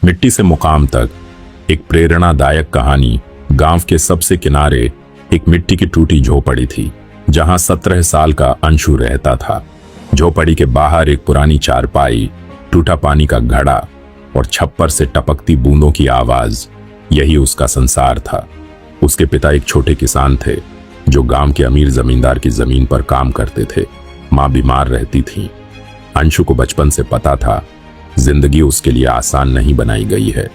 मिट्टी से मुकाम तक एक प्रेरणादायक कहानी। गांव के सबसे किनारे एक मिट्टी की टूटी झोपड़ी थी, जहां 17 साल का अंशु रहता था। झोपड़ी के बाहर एक पुरानी चारपाई, टूटा पानी का घड़ा और छप्पर से टपकती बूंदों की आवाज, यही उसका संसार था। उसके पिता एक छोटे किसान थे जो गांव के अमीर जमींदार की जमीन पर काम करते थे। मां बीमार रहती थी। अंशु को बचपन से पता था जिंदगी उसके लिए आसान नहीं बनाई गई है,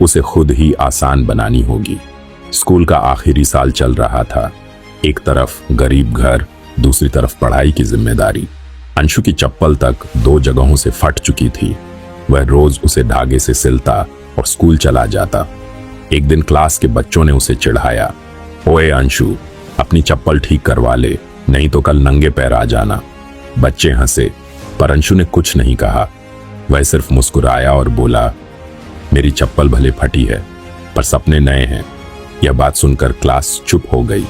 उसे खुद ही आसान बनानी होगी। स्कूल का आखिरी साल चल रहा था। एक तरफ गरीब घर, दूसरी तरफ पढ़ाई की जिम्मेदारी। अंशु की चप्पल तक 2 जगहों से फट चुकी थी। वह रोज उसे धागे से सिलता और स्कूल चला जाता। एक दिन क्लास के बच्चों ने उसे चिढ़ाया, ओए अंशु, अपनी चप्पल ठीक करवा ले, नहीं तो कल नंगे पैर आ जाना। बच्चे हंसे, पर अंशु ने कुछ नहीं कहा। वह सिर्फ मुस्कुराया और बोला, मेरी चप्पल भले फटी है, पर सपने नए हैं। यह बात सुनकर क्लास चुप हो गई,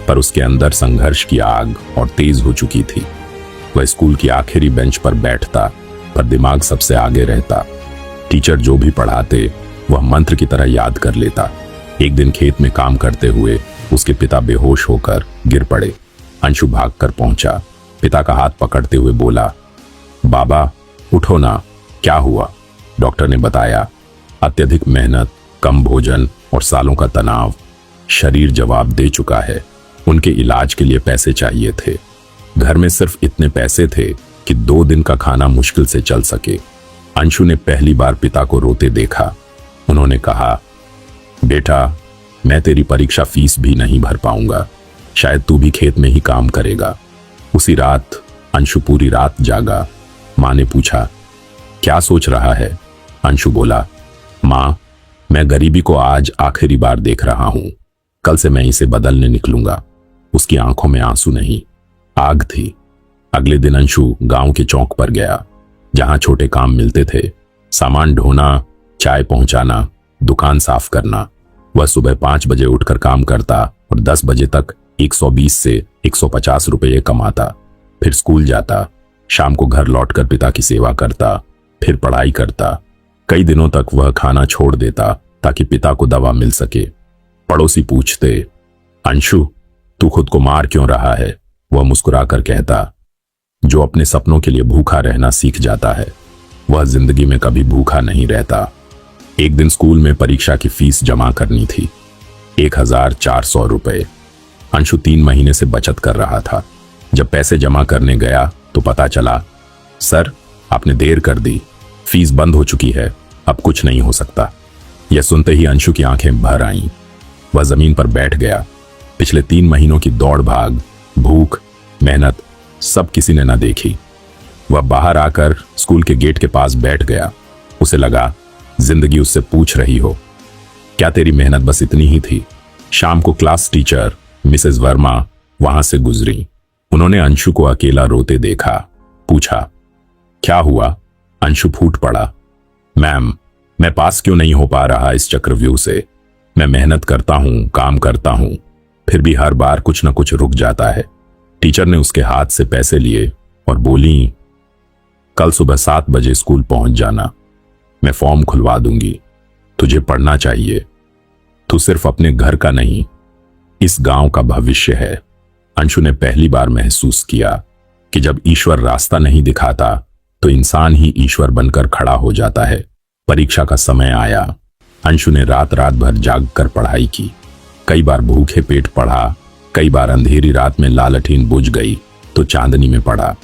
पर उसके अंदर संघर्ष की आग और तेज हो चुकी थी। वह स्कूल की आखिरी बेंच पर बैठता, पर दिमाग सबसे आगे रहता। टीचर जो भी पढ़ाते वह मंत्र की तरह याद कर लेता। एक दिन खेत में काम करते हुए उसके पिता बेहोश होकर गिर पड़े। अंशु भागकर पहुंचा, पिता का हाथ पकड़ते हुए बोला, बाबा उठो ना, क्या हुआ? डॉक्टर ने बताया, अत्यधिक मेहनत, कम भोजन और सालों का तनाव। शरीर जवाब दे चुका है। उनके इलाज के लिए पैसे चाहिए थे। घर में सिर्फ इतने पैसे थे कि 2 दिन का खाना मुश्किल से चल सके। अंशु ने पहली बार पिता को रोते देखा। उन्होंने कहा, बेटा, मैं तेरी परीक्षा फीस भी नहीं भर पाऊंगा, शायद तू भी खेत में ही काम करेगा। उसी रात अंशु पूरी रात जागा। मां ने पूछा, क्या सोच रहा है? अंशु बोला, मां, मैं गरीबी को आज आखिरी बार देख रहा हूं। कल से मैं इसे बदलने निकलूंगा। उसकी आंखों में आंसू नहीं, आग थी। अगले दिन अंशु गांव के चौक पर गया, जहां छोटे काम मिलते थे। सामान ढोना, चाय पहुंचाना, दुकान साफ करना। वह सुबह 5 बजे उठकर काम करता और 10 बजे तक 120 से 150 रुपये कमाता। फिर स्कूल जाता। शाम को घर लौटकर पिता की सेवा करता, फिर पढ़ाई करता। कई दिनों तक वह खाना छोड़ देता ताकि पिता को दवा मिल सके। पड़ोसी पूछते, अंशु, तू खुद को मार क्यों रहा है? वह मुस्कुराकर कहता, जो अपने सपनों के लिए भूखा रहना सीख जाता है, वह जिंदगी में कभी भूखा नहीं रहता। एक दिन स्कूल में परीक्षा की फीस जमा करनी थी, 1400 रुपये। अंशु 3 महीने से बचत कर रहा था। जब पैसे जमा करने गया तो पता चला, सर, आपने देर कर दी, फीस बंद हो चुकी है, अब कुछ नहीं हो सकता। यह सुनते ही अंशु की आंखें भर आईं। वह जमीन पर बैठ गया। पिछले 3 महीनों की दौड़ भाग, भूख, मेहनत, सब किसी ने न देखी। वह बाहर आकर स्कूल के गेट के पास बैठ गया। उसे लगा जिंदगी उससे पूछ रही हो, क्या तेरी मेहनत बस इतनी ही थी? शाम को क्लास टीचर मिसेस वर्मा वहां से गुजरी। उन्होंने अंशु को अकेला रोते देखा। पूछा, क्या हुआ? अंशु फूट पड़ा, मैम, मैं पास क्यों नहीं हो पा रहा इस चक्रव्यूह से? मैं मेहनत करता हूं, काम करता हूं, फिर भी हर बार कुछ न कुछ रुक जाता है। टीचर ने उसके हाथ से पैसे लिए और बोली, कल सुबह 7 बजे स्कूल पहुंच जाना, मैं फॉर्म खुलवा दूंगी। तुझे पढ़ना चाहिए। तू सिर्फ अपने घर का नहीं, इस गांव का भविष्य है। अंशु ने पहली बार महसूस किया कि जब ईश्वर रास्ता नहीं दिखाता तो इंसान ही ईश्वर बनकर खड़ा हो जाता है। परीक्षा का समय आया। अंशु ने रात रात भर जागकर पढ़ाई की। कई बार भूखे पेट पढ़ा, कई बार अंधेरी रात में लालटीन बुझ गई तो चांदनी में पढ़ा।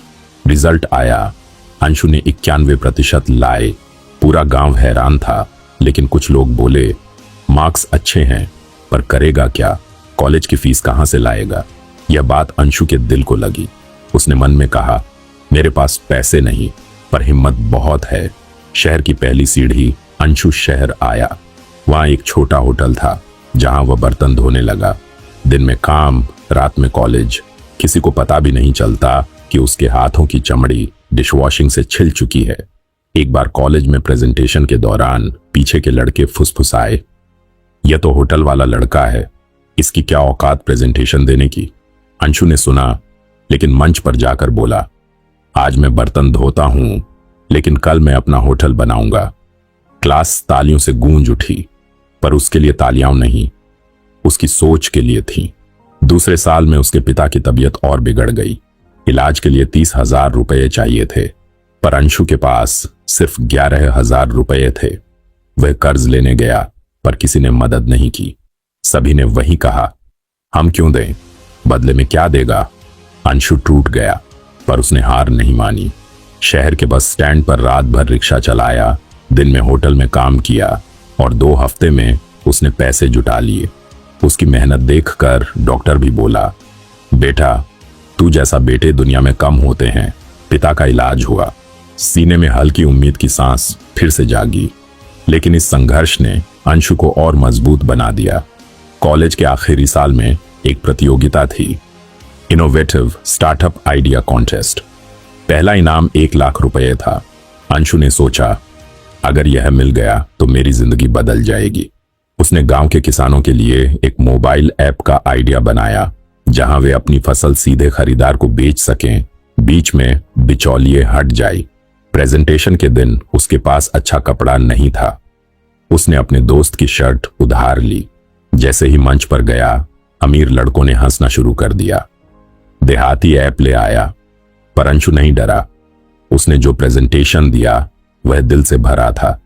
रिजल्ट आया। अंशु ने 91% लाए। पूरा गांव हैरान था, लेकिन कुछ लोग बोले, मार्क्स अच्छे हैं, पर करेगा क्या? कॉलेज की फीस कहां से लाएगा? यह बात अंशु के दिल को लगी। उसने मन में कहा, मेरे पास पैसे नहीं, पर हिम्मत बहुत है। शहर की पहली सीढ़ी, अंशु शहर आया। वहां एक छोटा होटल था, जहां वह बर्तन धोने लगा। दिन में काम, रात में कॉलेज। किसी को पता भी नहीं चलता कि उसके हाथों की चमड़ी डिशवॉशिंग से छिल चुकी है। एक बार कॉलेज में प्रेजेंटेशन के दौरान पीछे के लड़के फुसफुसाए, यह तो होटल वाला लड़का है, इसकी क्या औकात प्रेजेंटेशन देने की। अंशु ने सुना, लेकिन मंच पर जाकर बोला, आज मैं बर्तन धोता हूं, लेकिन कल मैं अपना होटल बनाऊंगा। क्लास तालियों से गूंज उठी, पर उसके लिए तालियां नहीं, उसकी सोच के लिए थी। दूसरे साल में उसके पिता की तबीयत और बिगड़ गई। इलाज के लिए 30,000 रुपये चाहिए थे, पर अंशु के पास सिर्फ 11,000 रुपये थे। वह कर्ज लेने गया, पर किसी ने मदद नहीं की। सभी ने वही कहा, हम क्यों दें, बदले में क्या देगा। अंशु टूट गया, पर उसने हार नहीं मानी। शहर के बस स्टैंड पर रात भर रिक्शा चलाया, दिन में होटल में काम किया और 2 हफ्ते में उसने पैसे जुटा लिए। उसकी मेहनत देखकर डॉक्टर भी बोला, बेटा, तू जैसा बेटे दुनिया में कम होते हैं। पिता का इलाज हुआ। सीने में हल्की उम्मीद की सांस फिर से जागी। लेकिन इस संघर्ष ने अंशु को और मजबूत बना दिया। कॉलेज के आखिरी साल में एक प्रतियोगिता थी, इनोवेटिव स्टार्टअप आइडिया कॉन्टेस्ट। पहला इनाम 1 लाख रुपये था। अंशु ने सोचा, अगर यह मिल गया तो मेरी जिंदगी बदल जाएगी। उसने गांव के किसानों के लिए एक मोबाइल ऐप का आइडिया बनाया, जहां वे अपनी फसल सीधे खरीदार को बेच सकें, बीच में बिचौलिए हट जाए। प्रेजेंटेशन के दिन उसके पास अच्छा कपड़ा नहीं था। उसने अपने दोस्त की शर्ट उधार ली। जैसे ही मंच पर गया, अमीर लड़कों ने हंसना शुरू कर दिया। देहाती ऐप ले आया, पर अंशु नहीं डरा। उसने जो प्रेजेंटेशन दिया वह दिल से भरा था,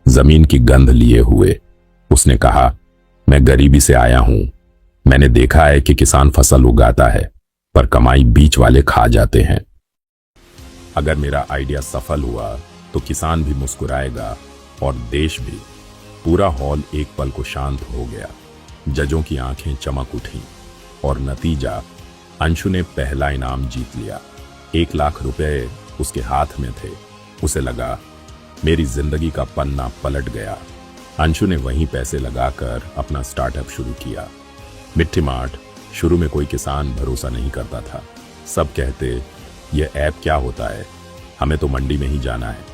जमीन की गंध लिए हुए। उसने कहा, मैं गरीबी से आया हूं। मैंने देखा है कि किसान फसल उगाता है, पर कमाई बीच वाले खा जाते हैं। अगर मेरा आइडिया सफल हुआ तो किसान भी मुस्कुराएगा और देश भी। पूरा हॉल एक पल को शांत हो गया। जजों की आंखें चमक उठी और नतीजा, अंशु ने पहला इनाम जीत लिया। 1 लाख रुपए उसके हाथ में थे। उसे लगा, मेरी जिंदगी का पन्ना पलट गया। अंशु ने वहीं पैसे लगाकर अपना स्टार्टअप शुरू किया, मिट्टी मार्ट। शुरू में कोई किसान भरोसा नहीं करता था। सब कहते, यह ऐप क्या होता है, हमें तो मंडी में ही जाना है।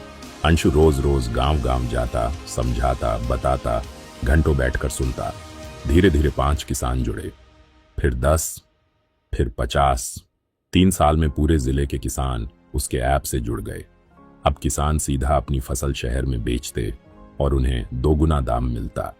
अंशु रोज रोज गांव गांव जाता, समझाता, बताता, घंटों बैठकर सुनता। धीरे धीरे 5 किसान जुड़े, फिर 10, फिर 50। 3 साल में पूरे जिले के किसान उसके ऐप से जुड़ गए। अब किसान सीधा अपनी फसल शहर में बेचते और उन्हें 2 गुना दाम मिलता।